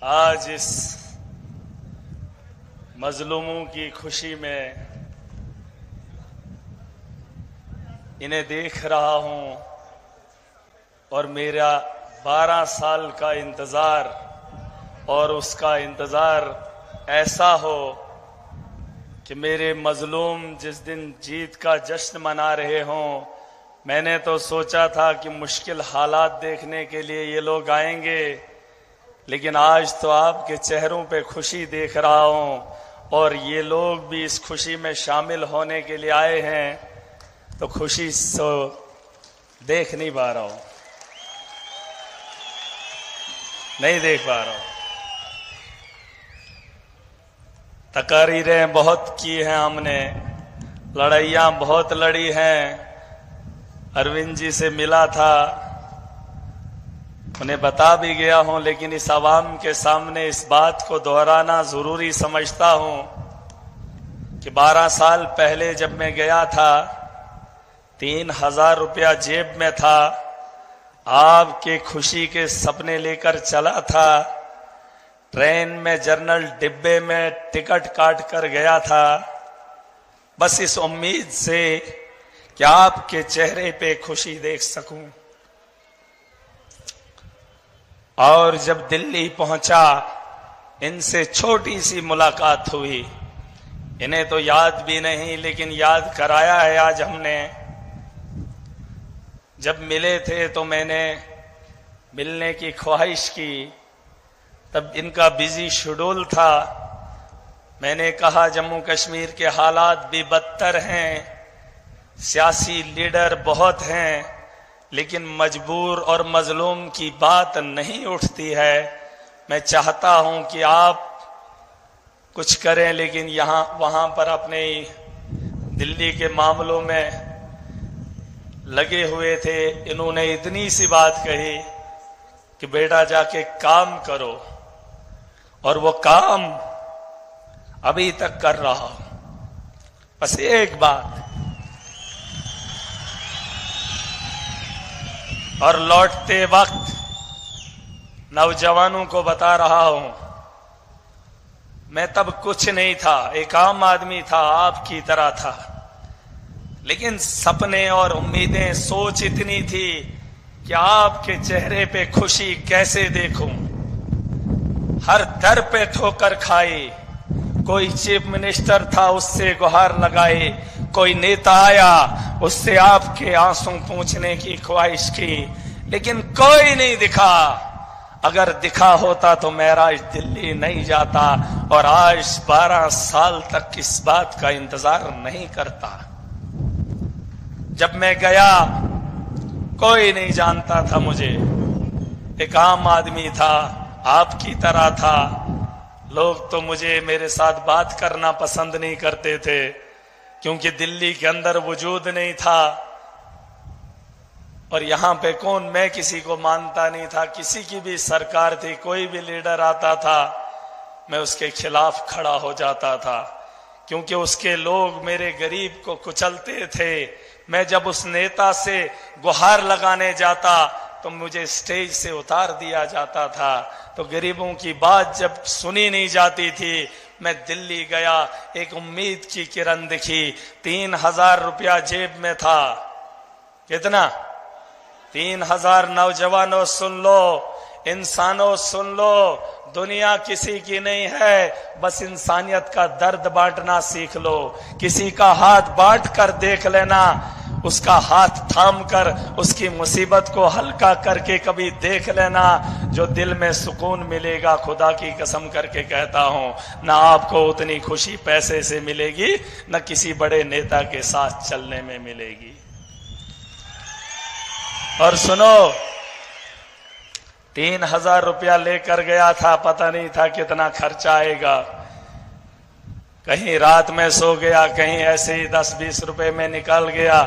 आज इस मजलूमों की खुशी में इन्हें देख रहा हूं और मेरा 12 साल का इंतजार और उसका इंतजार ऐसा हो कि मेरे मजलूम जिस दिन जीत का जश्न मना रहे हों। मैंने तो सोचा था कि मुश्किल हालात देखने के लिए ये लोग आएंगे, लेकिन आज तो आपके चेहरों पे खुशी देख रहा हूं और ये लोग भी इस खुशी में शामिल होने के लिए आए हैं, तो खुशी तो देख नहीं पा रहा हूं, नहीं देख पा रहा हूं। तकारीरें बहुत की हैं हमने, लड़ाइयां बहुत लड़ी हैं। अरविंद जी से मिला था, उन्हें बता भी गया हूं, लेकिन इस आवाम के सामने इस बात को दोहराना जरूरी समझता हूं कि 12 साल पहले जब मैं गया था 3000 रुपया जेब में था, आपके खुशी के सपने लेकर चला था, ट्रेन में जर्नल डिब्बे में टिकट काट कर गया था, बस इस उम्मीद से कि आपके चेहरे पे खुशी देख सकूं। और जब दिल्ली पहुंचा, इनसे छोटी सी मुलाकात हुई, इन्हें तो याद भी नहीं, लेकिन याद कराया है आज हमने। जब मिले थे तो मैंने मिलने की ख्वाहिश की, तब इनका बिजी शेड्यूल था। मैंने कहा जम्मू कश्मीर के हालात भी बदतर हैं, सियासी लीडर बहुत हैं, लेकिन मजबूर और मजलूम की बात नहीं उठती है। मैं चाहता हूं कि आप कुछ करें, लेकिन वहां पर अपने दिल्ली के मामलों में लगे हुए थे। इन्होंने इतनी सी बात कही कि बेटा जाके काम करो, और वो काम अभी तक कर रहा हूं। बस एक बात, और लौटते वक्त नौजवानों को बता रहा हूं, मैं तब कुछ नहीं था, एक आम आदमी था, आपकी तरह था, लेकिन सपने और उम्मीदें, सोच इतनी थी कि आपके चेहरे पे खुशी कैसे देखूं। हर दर पे ठोकर खाई, कोई चीफ मिनिस्टर था, उससे गुहार लगाई, कोई नेता आया, उससे आपके आंसू पूछने की ख्वाहिश की, लेकिन कोई नहीं दिखा। अगर दिखा होता तो मेरा दिल्ली नहीं जाता, और आज 12 साल तक इस बात का इंतजार नहीं करता। जब मैं गया कोई नहीं जानता था मुझे, एक आम आदमी था, आपकी तरह था। लोग तो मुझे, मेरे साथ बात करना पसंद नहीं करते थे, क्योंकि दिल्ली के अंदर वजूद नहीं था, और यहां पे कौन, मैं किसी को मानता नहीं था। किसी की भी सरकार थी, कोई भी लीडर आता था, मैं उसके खिलाफ खड़ा हो जाता था, क्योंकि उसके लोग मेरे गरीब को कुचलते थे। मैं जब उस नेता से गुहार लगाने जाता तो मुझे स्टेज से उतार दिया जाता था। तो गरीबों की बात जब सुनी नहीं जाती थी, मैं दिल्ली गया, एक उम्मीद की किरण दिखी। 3000 रुपया जेब में था। कितना? 3000। नौजवानों सुन लो, इंसानों सुन लो, दुनिया किसी की नहीं है, बस इंसानियत का दर्द बांटना सीख लो। किसी का हाथ बांट कर देख लेना, उसका हाथ थाम कर उसकी मुसीबत को हल्का करके कभी देख लेना, जो दिल में सुकून मिलेगा, खुदा की कसम करके कहता हूं, ना आपको उतनी खुशी पैसे से मिलेगी, न किसी बड़े नेता के साथ चलने में मिलेगी। और सुनो, 3000 रुपया लेकर गया था, पता नहीं था कितना खर्चा आएगा। कहीं रात में सो गया, कहीं ऐसे ही 10-20 रुपए में निकल गया,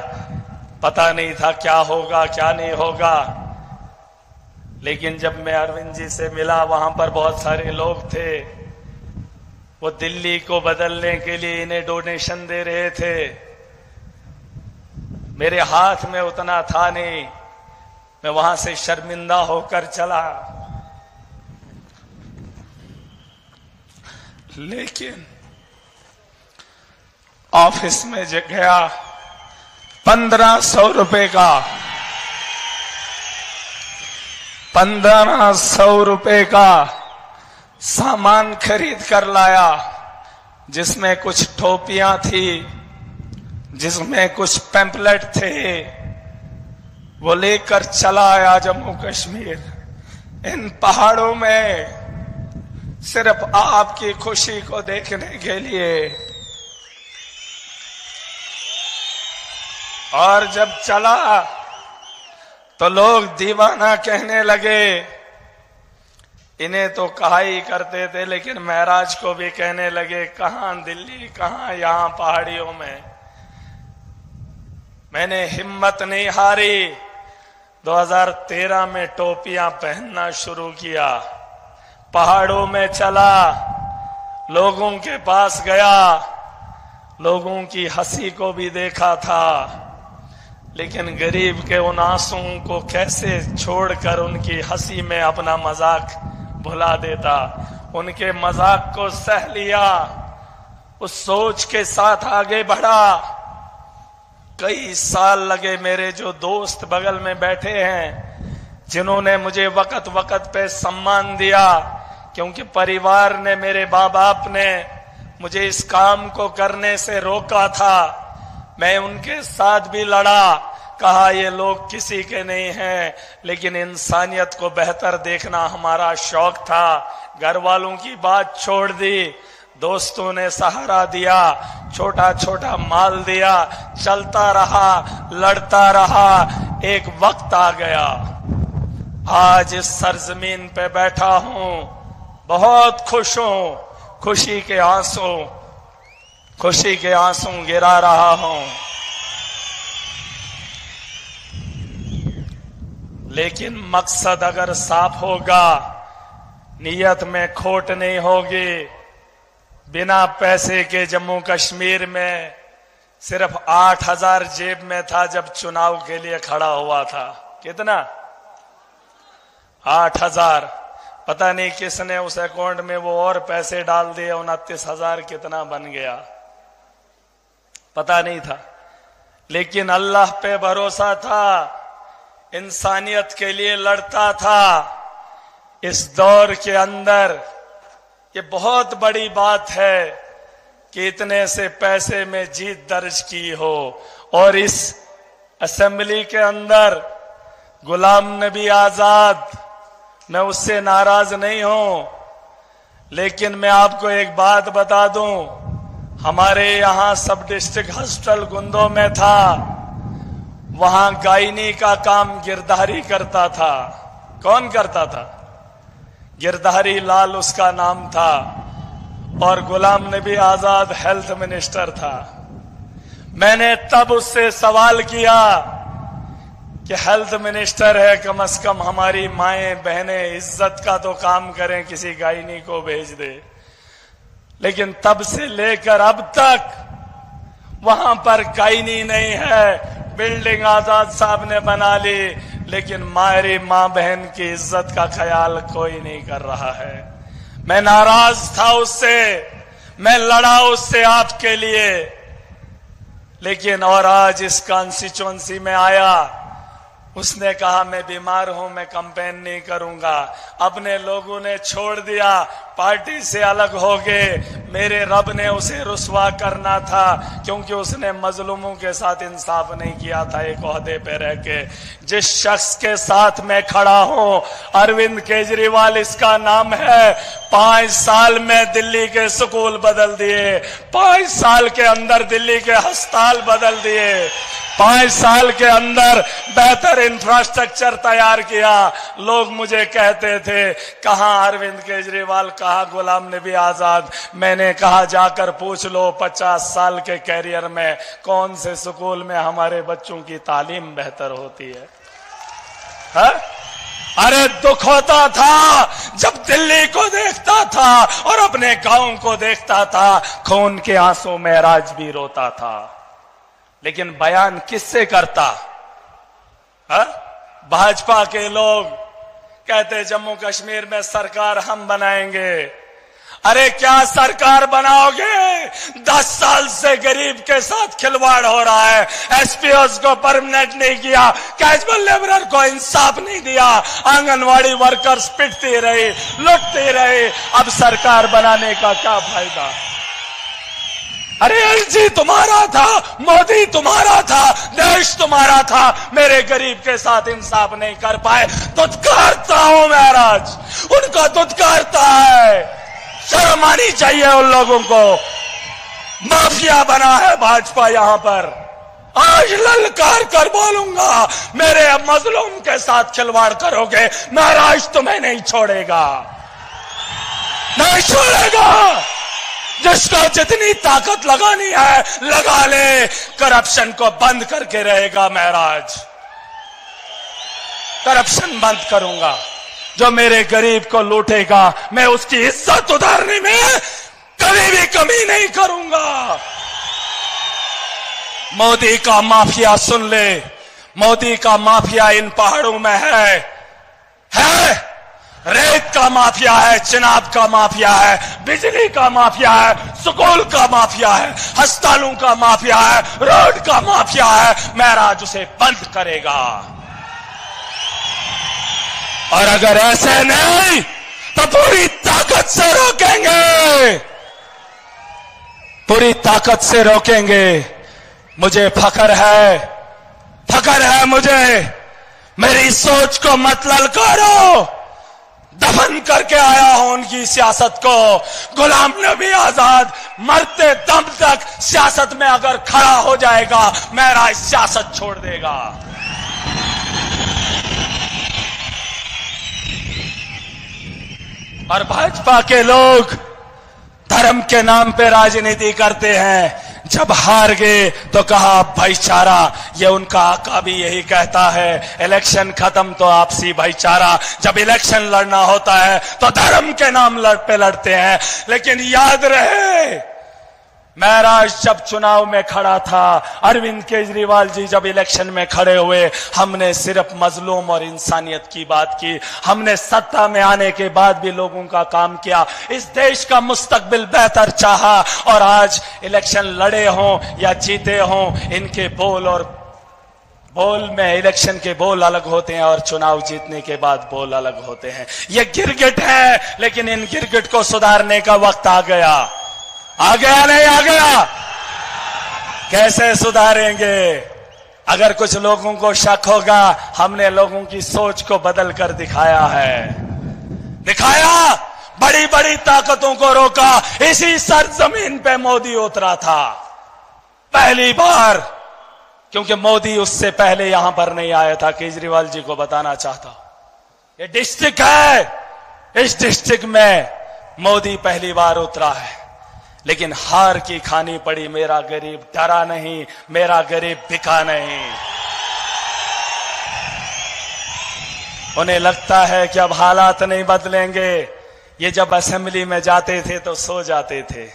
पता नहीं था क्या होगा क्या नहीं होगा। लेकिन जब मैं अरविंद जी से मिला, वहां पर बहुत सारे लोग थे, वो दिल्ली को बदलने के लिए इन्हें डोनेशन दे रहे थे। मेरे हाथ में उतना था नहीं, मैं वहां से शर्मिंदा होकर चला। लेकिन ऑफिस में गया, 1500 रुपए का 1500 रुपए का सामान खरीद कर लाया, जिसमें कुछ टोपियां थी, जिसमें कुछ पैम्पलेट थे। वो लेकर चला आया जम्मू कश्मीर। इन पहाड़ों में सिर्फ आपकी खुशी को देखने के लिए। और जब चला तो लोग दीवाना कहने लगे। इन्हें तो कहा ही करते थे, लेकिन महराज को भी कहने लगे, कहां दिल्ली, कहां यहां पहाड़ियों में। मैंने हिम्मत नहीं हारी। 2013 में टोपियां पहनना शुरू किया, पहाड़ों में चला, लोगों के पास गया, लोगों की हंसी को भी देखा था, लेकिन गरीब के उन आंसुओं को कैसे छोड़कर उनकी हंसी में अपना मजाक भुला देता। उनके मजाक को सह लिया, उस सोच के साथ आगे बढ़ा। कई साल लगे। मेरे जो दोस्त बगल में बैठे हैं, जिन्होंने मुझे वक्त वक्त पे सम्मान दिया, क्योंकि परिवार ने, मेरे माँ बाप ने मुझे इस काम को करने से रोका था, मैं उनके साथ भी लड़ा। कहा ये लोग किसी के नहीं हैं, लेकिन इंसानियत को बेहतर देखना हमारा शौक था। घर वालों की बात छोड़ दी, दोस्तों ने सहारा दिया, छोटा छोटा माल दिया, चलता रहा, लड़ता रहा। एक वक्त आ गया, आज इस सरजमीन पे बैठा हूं, बहुत खुश हूं, खुशी के आंसू गिरा रहा हूं। लेकिन मकसद अगर साफ होगा, नीयत में खोट नहीं होगी। बिना पैसे के जम्मू कश्मीर में सिर्फ 8000 जेब में था जब चुनाव के लिए खड़ा हुआ था। कितना? 8000। पता नहीं किसने उस अकाउंट में वो और पैसे डाल दिए, 29,000 कितना बन गया पता नहीं था। लेकिन अल्लाह पे भरोसा था, इंसानियत के लिए लड़ता था। इस दौर के अंदर ये बहुत बड़ी बात है कि इतने से पैसे में जीत दर्ज की हो। और इस असेंबली के अंदर गुलाम नबी आजाद, मैं उससे नाराज नहीं हूं, लेकिन मैं आपको एक बात बता दूं, हमारे यहां सब डिस्ट्रिक्ट हॉस्पिटल गुंदो में था, वहां गायनी का काम गिरधारी करता था। कौन करता था? गिरधारी लाल उसका नाम था। और गुलाम नबी आजाद हेल्थ मिनिस्टर था। मैंने तब उससे सवाल किया कि हेल्थ मिनिस्टर है, कम से कम हमारी माएं बहनें इज्जत का तो काम करें, किसी गायनी को भेज दे। लेकिन तब से लेकर अब तक वहां पर गायनी नहीं है। बिल्डिंग आजाद साहब ने बना ली, लेकिन हमारी मां बहन की इज्जत का ख्याल कोई नहीं कर रहा है। मैं नाराज था उससे, मैं लड़ा उससे आपके लिए, लेकिन और आज इस कॉन्स्टिट्यूएंसी में आया, उसने कहा मैं बीमार हूं, मैं कैंपेन नहीं करूंगा। अपने लोगों ने छोड़ दिया, पार्टी से अलग हो गए। मेरे रब ने उसे रुसवा करना था, क्योंकि उसने मजलूमों के साथ इंसाफ नहीं किया था एक ओहदे पे रह के। जिस शख्स के साथ मैं खड़ा हूं, अरविंद केजरीवाल इसका नाम है। 5 साल में दिल्ली के स्कूल बदल दिए, 5 साल के अंदर दिल्ली के अस्पताल बदल दिए, 5 साल के अंदर बेहतर इंफ्रास्ट्रक्चर तैयार किया। लोग मुझे कहते थे कहां अरविंद केजरीवाल, कहां गुलाम नबी आजाद। मैंने कहा जाकर पूछ लो 50 साल के कैरियर में कौन से स्कूल में हमारे बच्चों की तालीम बेहतर होती है? अरे दुख होता था जब दिल्ली को देखता था और अपने गांव को देखता था, खून के आंसू में राज भी रोता था। लेकिन बयान किससे करता? भाजपा के लोग कहते जम्मू कश्मीर में सरकार हम बनाएंगे। अरे क्या सरकार बनाओगे? 10 साल से गरीब के साथ खिलवाड़ हो रहा है। एसपीओस को परमानेंट नहीं किया, कैजुअल लेबरर को इंसाफ नहीं दिया, आंगनवाड़ी वर्कर्स पिटते रहे, लुटते रहे। अब सरकार बनाने का क्या फायदा? अरे एलजी तुम्हारा था, मोदी तुम्हारा था, देश तुम्हारा था, मेरे गरीब के साथ इंसाफ नहीं कर पाए। दुत्कारता हूं महाराज, उनका दुत्कारता है। शर्म आनी चाहिए उन लोगों को। माफिया बना है भाजपा यहां पर। आज ललकार कर बोलूंगा, मेरे मजलूम के साथ खिलवाड़ करोगे, महाराज तुम्हें नहीं छोड़ेगा, नहीं छोड़ेगा। जिसको जितनी ताकत लगानी है लगा ले, करप्शन को बंद करके रहेगा महाराज। करप्शन बंद करूंगा। जो मेरे गरीब को लूटेगा, मैं उसकी इज्जत उतारने में कभी भी कमी नहीं करूंगा। मोदी का माफिया सुन ले, मोदी का माफिया इन पहाड़ों में है। रेत का माफिया है, चिनाब का माफिया है, बिजली का माफिया है, स्कूल का माफिया है, अस्पतालों का माफिया है, रोड का माफिया है। महाराज उसे बंद करेगा। और अगर ऐसे नहीं तो पूरी ताकत से रोकेंगे, पूरी ताकत से रोकेंगे। मुझे फख्र है मुझे। मेरी सोच को मत ललकारो। दफन करके आया हूं उनकी सियासत को। गुलाम नबी आजाद मरते दम तक सियासत में अगर खड़ा हो जाएगा, मेरा सियासत छोड़ देगा। और भाजपा के लोग धर्म के नाम पे राजनीति करते हैं। जब हार गए तो कहा भाईचारा, ये उनका आका भी यही कहता है, इलेक्शन खत्म तो आपसी भाईचारा। जब इलेक्शन लड़ना होता है तो धर्म के नाम पे लड़ते हैं। लेकिन याद रहे, महाराज जब चुनाव में खड़ा था, अरविंद केजरीवाल जी जब इलेक्शन में खड़े हुए, हमने सिर्फ मजलूम और इंसानियत की बात की। हमने सत्ता में आने के बाद भी लोगों का काम किया, इस देश का मुस्तकबिल बेहतर चाहा। और आज इलेक्शन लड़े हों या जीते हों, इनके बोल में इलेक्शन के बोल अलग होते हैं और चुनाव जीतने के बाद बोल अलग होते हैं। ये गिरगिट है, लेकिन इन गिरगिट को सुधारने का वक्त आ गया। आ गया नहीं आ गया? कैसे सुधारेंगे? अगर कुछ लोगों को शक होगा, हमने लोगों की सोच को बदल कर दिखाया है। बड़ी बड़ी ताकतों को रोका। इसी सरजमीन पे मोदी उतरा था पहली बार, क्योंकि मोदी उससे पहले यहां पर नहीं आया था। केजरीवाल जी को बताना चाहता हूं, ये डिस्ट्रिक्ट है, इस डिस्ट्रिक्ट में मोदी पहली बार उतरा है। लेकिन हार की खानी पड़ी। मेरा गरीब डरा नहीं, मेरा गरीब बिका नहीं। उन्हें लगता है कि अब हालात नहीं बदलेंगे। ये जब असेंबली में जाते थे तो सो जाते थे,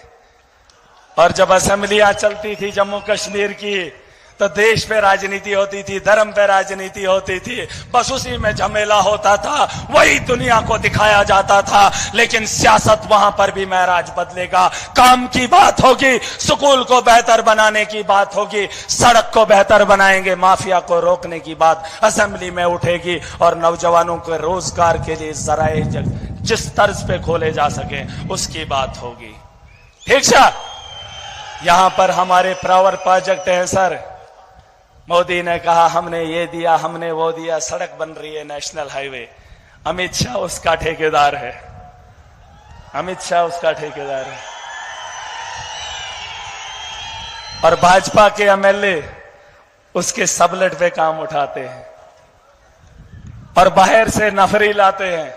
और जब असेंबलियां चलती थी जम्मू कश्मीर की तो देश पे राजनीति होती थी, धर्म पे राजनीति होती थी, बस उसी में झमेला होता था, वही दुनिया को दिखाया जाता था। लेकिन सियासत वहां पर भी महाराज बदलेगा। काम की बात होगी, स्कूल को बेहतर बनाने की बात होगी, सड़क को बेहतर बनाएंगे, माफिया को रोकने की बात असेंबली में उठेगी, और नौजवानों के रोजगार के लिए जराए जिस तर्ज पे खोले जा सके उसकी बात होगी। ठीक है, यहां पर हमारे पावर प्रोजेक्ट है सर। मोदी ने कहा हमने ये दिया, हमने वो दिया, सड़क बन रही है, नेशनल हाईवे। अमित शाह उसका ठेकेदार है, अमित शाह उसका ठेकेदार है। और भाजपा के एमएलए उसके सबलेट पे काम उठाते हैं और बाहर से नफरी लाते हैं,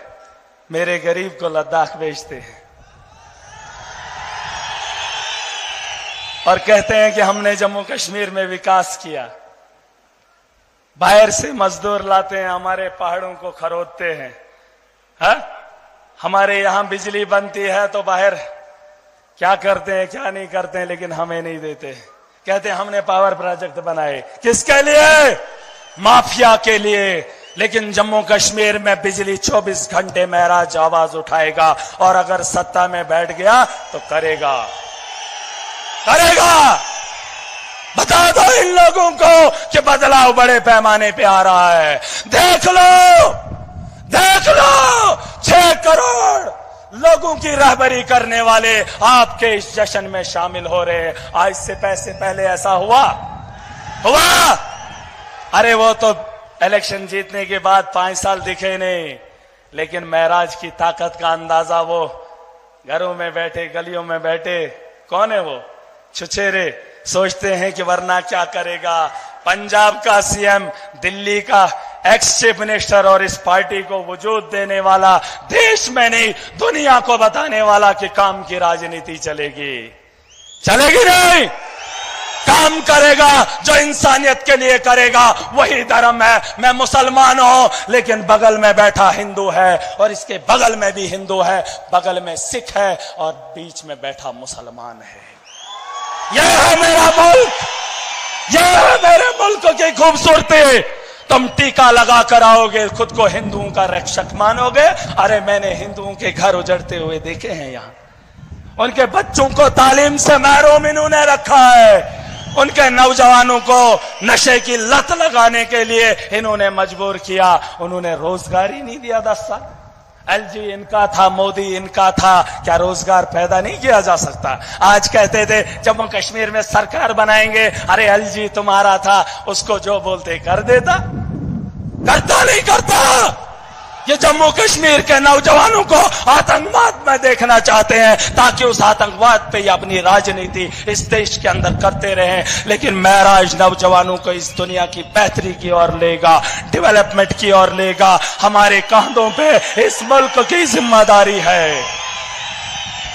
मेरे गरीब को लद्दाख बेचते हैं और कहते हैं कि हमने जम्मू कश्मीर में विकास किया। बाहर से मजदूर लाते हैं, हमारे पहाड़ों को खरोदते हैं। हमारे यहां बिजली बनती है तो बाहर क्या करते हैं क्या नहीं करते हैं, लेकिन हमें नहीं देते। कहते हैं हमने पावर प्रोजेक्ट बनाए, किसके लिए? माफिया के लिए। लेकिन जम्मू कश्मीर में बिजली 24 घंटे महराज आवाज उठाएगा और अगर सत्ता में बैठ गया तो करेगा। बता दो इन लोगों को कि बदलाव बड़े पैमाने पे आ रहा है। देख लो 6 करोड़ लोगों की रहबरी करने वाले आपके इस जश्न में शामिल हो रहे हैं। आज से पैसे पहले ऐसा हुआ? अरे वो तो इलेक्शन जीतने के बाद 5 साल दिखे नहीं, लेकिन महराज की ताकत का अंदाजा वो घरों में बैठे, गलियों में बैठे, कौन है वो? छुछेरे सोचते हैं कि वरना क्या करेगा। पंजाब का सीएम, दिल्ली का एक्स चीफ मिनिस्टर और इस पार्टी को वजूद देने वाला, देश में नहीं दुनिया को बताने वाला कि काम की राजनीति चलेगी नहीं। काम करेगा जो इंसानियत के लिए करेगा, वही धर्म है। मैं मुसलमान हूं, लेकिन बगल में बैठा हिंदू है और इसके बगल में भी हिंदू है, बगल में सिख है और बीच में बैठा मुसलमान है। यह है मेरा मुल्क, यह है मेरे मुल्क की खूबसूरती। तुम टीका लगा कर आओगे, खुद को हिंदुओं का रक्षक मानोगे। अरे मैंने हिंदुओं के घर उजड़ते हुए देखे हैं। यहां उनके बच्चों को तालीम से महरूम इन्होंने रखा है। उनके नौजवानों को नशे की लत लगाने के लिए इन्होंने मजबूर किया। उन्होंने रोजगार ही नहीं दिया। 10 साल एलजी इनका था, मोदी इनका था, क्या रोजगार पैदा नहीं किया जा सकता? आज कहते थे जम्मू कश्मीर में सरकार बनाएंगे, अरे एलजी तुम्हारा था, उसको जो बोलते कर देता, करता नहीं करता। ये जम्मू कश्मीर के नौजवानों को आतंकवाद में देखना चाहते हैं ताकि उस आतंकवाद पे ही अपनी राजनीति इस देश के अंदर करते रहें। लेकिन महराज नौजवानों को इस दुनिया की बेहतरी की ओर लेगा, डेवलपमेंट की ओर लेगा। हमारे कंधों पे इस मुल्क की जिम्मेदारी है,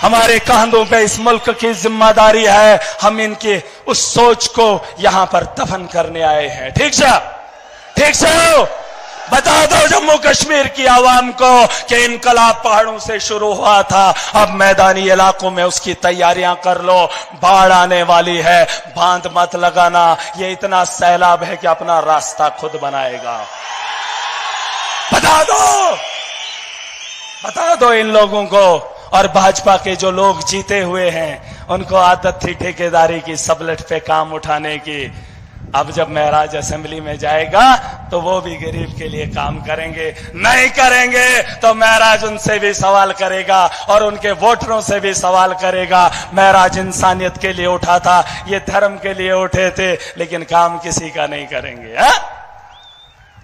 हमारे कंधों पे इस मुल्क की जिम्मेदारी है। हम इनकी उस सोच को यहां पर दफन करने आए हैं। ठीक से बता दो जम्मू कश्मीर की आवाम को कि इनकलाब पहाड़ों से शुरू हुआ था, अब मैदानी इलाकों में उसकी तैयारियां कर लो। बाढ़ आने वाली है, बांध मत लगाना। ये इतना सैलाब है कि अपना रास्ता खुद बनाएगा। बता दो इन लोगों को। और भाजपा के जो लोग जीते हुए हैं, उनको आदत थी ठेकेदारी की, सबलट पे काम उठाने की। अब जब महराज असेंबली में जाएगा तो वो भी गरीब के लिए काम करेंगे। नहीं करेंगे तो महराज उनसे भी सवाल करेगा और उनके वोटरों से भी सवाल करेगा। महराज इंसानियत के लिए उठा था, ये धर्म के लिए उठे थे, लेकिन काम किसी का नहीं करेंगे।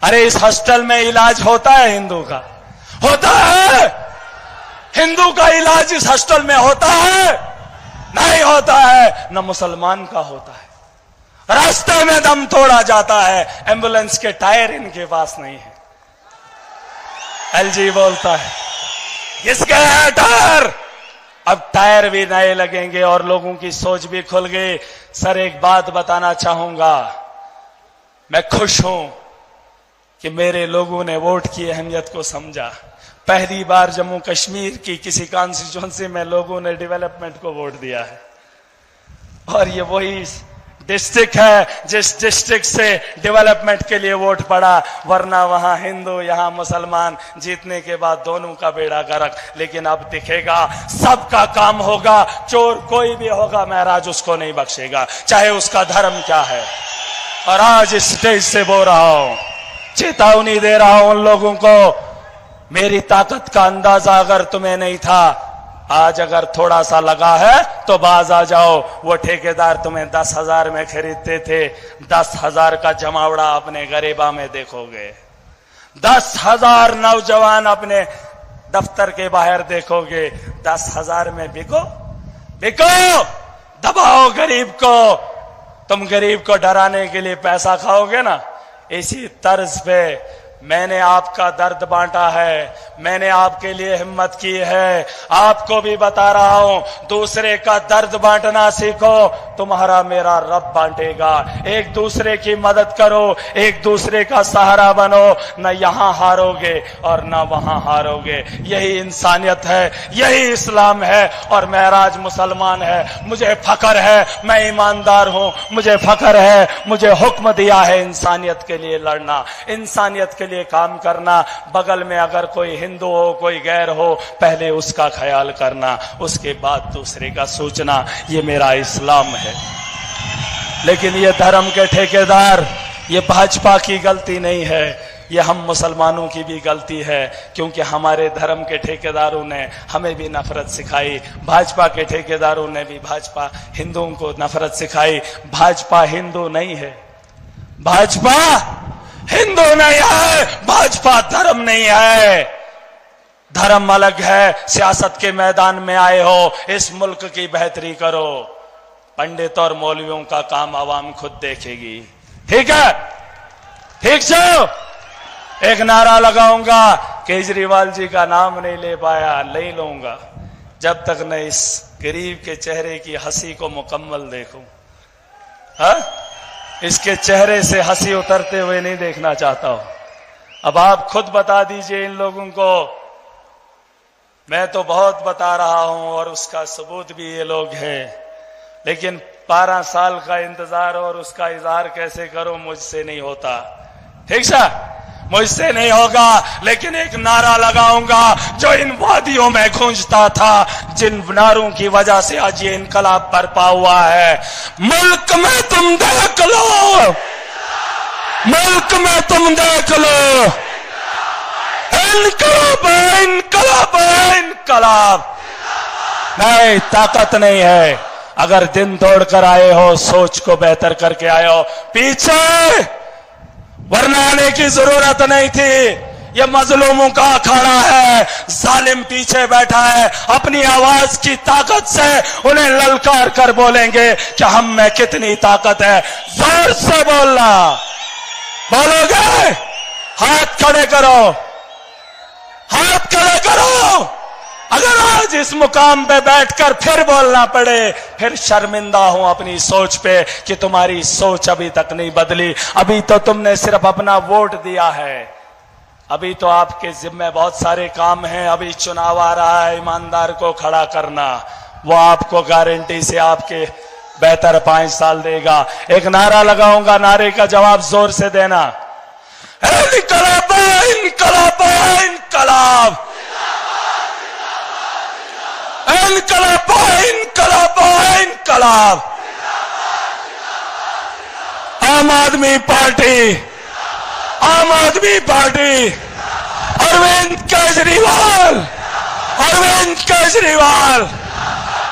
अरे इस हॉस्टल में इलाज होता है हिंदू का? होता है? हिंदू का इलाज इस हॉस्टल में होता है? नहीं होता है। न मुसलमान का होता है। रास्ते में दम तोड़ा जाता है, एम्बुलेंस के टायर इनके पास नहीं है। एलजी बोलता है किसके है टायर? अब टायर भी नए लगेंगे और लोगों की सोच भी खुल गई। सर एक बात बताना चाहूंगा, मैं खुश हूं कि मेरे लोगों ने वोट की अहमियत को समझा। पहली बार जम्मू कश्मीर की किसी कॉन्स्टिट्यूएंसी में लोगों ने डेवलपमेंट को वोट दिया है। और ये वही डिस्ट्रिक्ट है जिस डिस्ट्रिक्ट से डेवलपमेंट के लिए वोट पड़ा, वरना वहां हिंदू यहां मुसलमान, जीतने के बाद दोनों का बेड़ा गर्क। लेकिन अब दिखेगा, सबका काम होगा। चोर कोई भी होगा, महराज उसको नहीं बख्शेगा, चाहे उसका धर्म क्या है। और आज इस स्टेज से बोल रहा हूं, चेतावनी दे रहा हूं उन लोगों को, मेरी ताकत का अंदाजा अगर तुम्हें नहीं था, आज अगर थोड़ा सा लगा है तो बाज आ जाओ। वो ठेकेदार तुम्हें 10,000 में खरीदते थे, 10,000 का जमावड़ा अपने गरीबा में देखोगे। 10,000 नौजवान अपने दफ्तर के बाहर देखोगे। 10,000 में बिको, दबाओ गरीब को। तुम गरीब को डराने के लिए पैसा खाओगे ना। इसी तर्ज पे मैंने आपका दर्द बांटा है, मैंने आपके लिए हिम्मत की है। आपको भी बता रहा हूं, दूसरे का दर्द बांटना सीखो, तुम्हारा मेरा रब बांटेगा। एक दूसरे की मदद करो, एक दूसरे का सहारा बनो। न यहां हारोगे और न वहां हारोगे। यही इंसानियत है, यही इस्लाम है। और महराज मुसलमान है, मुझे फख्र है, मैं ईमानदार हूं, मुझे फख्र है। मुझे हुक्म दिया है इंसानियत के लिए लड़ना, इंसानियत के के लिए काम करना, बगल में अगर कोई हिंदू हो कोई गैर हो पहले उसका ख्याल करना, उसके बाद दूसरे का सोचना, ये मेरा इस्लाम है। लेकिन ये धर्म के ठेकेदार, ये भाजपा की गलती नहीं है, ये हम मुसलमानों की भी गलती है, क्योंकि हमारे धर्म के ठेकेदारों ने हमें भी नफरत सिखाई, भाजपा के ठेकेदारों ने भी भाजपा हिंदुओं को नफरत सिखाई। भाजपा हिंदू नहीं है, भाजपा हिंदू नहीं है, भाजपा धर्म नहीं है। धर्म अलग है। सियासत के मैदान में आए हो, इस मुल्क की बेहतरी करो, पंडित और मौलवियों का काम आवाम खुद देखेगी। ठीक है, ठीक से एक नारा लगाऊंगा, केजरीवाल जी का नाम नहीं ले पाया, नहीं लूंगा जब तक न इस गरीब के चेहरे की हंसी को मुकम्मल देखूं। हाँ, इसके चेहरे से हंसी उतरते हुए नहीं देखना चाहता हूं। अब आप खुद बता दीजिए इन लोगों को, मैं तो बहुत बता रहा हूं और उसका सबूत भी ये लोग हैं, लेकिन 12 साल का इंतजार और उसका इजहार कैसे करो, मुझसे नहीं होता। ठीक सा, मुझसे नहीं होगा, लेकिन एक नारा लगाऊंगा जो इन वादियों में गूंजता था, जिन नारों की वजह से आज ये इनकलाब बरपा हुआ है। मुल्क में तुम देख लो, मुल्क में तुम देख लो, इनकलाब है, इनकलाब है, इनकलाब। नहीं, ताकत नहीं है। अगर दिन तोड़कर आए हो, सोच को बेहतर करके आए हो, पीछे वरना आने की जरूरत नहीं थी। ये मजलूमों का अखाड़ा है, जालिम पीछे बैठा है, अपनी आवाज की ताकत से उन्हें ललकार कर बोलेंगे कि हम में कितनी ताकत है। जोर से बोलना, बोलोगे? हाथ खड़े करो, हाथ खड़े करो। अगर आज इस मुकाम पे बैठकर फिर बोलना पड़े, फिर शर्मिंदा हूं अपनी सोच पे कि तुम्हारी सोच अभी तक नहीं बदली। अभी तो तुमने सिर्फ अपना वोट दिया है, अभी तो आपके जिम्मे बहुत सारे काम हैं। अभी चुनाव आ रहा है, ईमानदार को खड़ा करना, वो आपको गारंटी से आपके बेहतर 5 साल देगा। एक नारा लगाऊंगा, नारे का जवाब जोर से देना, इनकलाब, इनकलाब, इनकलाब, इनकलाब, इनकलाब, इनकलाब। आम आदमी पार्टी, आम आदमी पार्टी, अरविंद केजरीवाल, अरविंद केजरीवाल,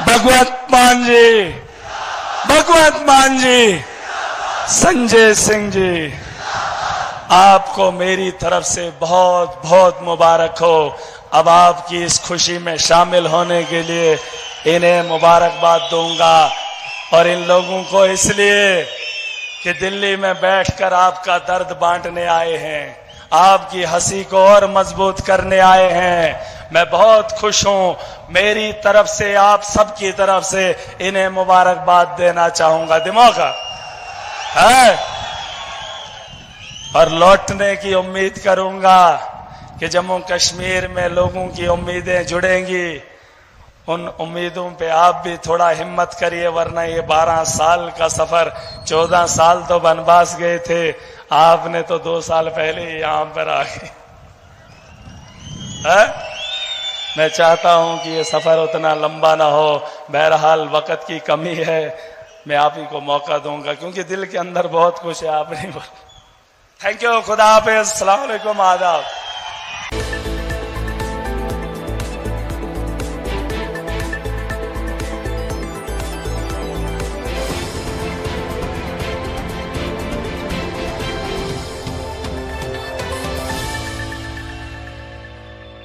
भगवंत मान जी, भगवंत मान जी, संजय सिंह जी, आपको मेरी तरफ से बहुत बहुत मुबारक हो। अब आपकी इस खुशी में शामिल होने के लिए इन्हें मुबारकबाद दूंगा, और इन लोगों को इसलिए कि दिल्ली में बैठकर आपका दर्द बांटने आए हैं, आपकी हंसी को और मजबूत करने आए हैं। मैं बहुत खुश हूं। मेरी तरफ से, आप सबकी तरफ से इन्हें मुबारकबाद देना चाहूंगा। दिमाग है, और लौटने की उम्मीद करूंगा कि जम्मू कश्मीर में लोगों की उम्मीदें जुड़ेंगी। उन उम्मीदों पे आप भी थोड़ा हिम्मत करिए, वरना ये 12 साल का सफर, 14 साल तो वनवास गए थे, आपने तो 2 साल पहले ही यहां पर आ गए। मैं चाहता हूं कि ये सफर उतना लंबा ना हो, बहरहाल वक्त की कमी है, मैं आप ही को मौका दूंगा क्योंकि दिल के अंदर बहुत कुछ है, आप नहीं बोल। थैंक यू, खुदा हाफिज़, अस्सलाम वालेकुम, आदाब।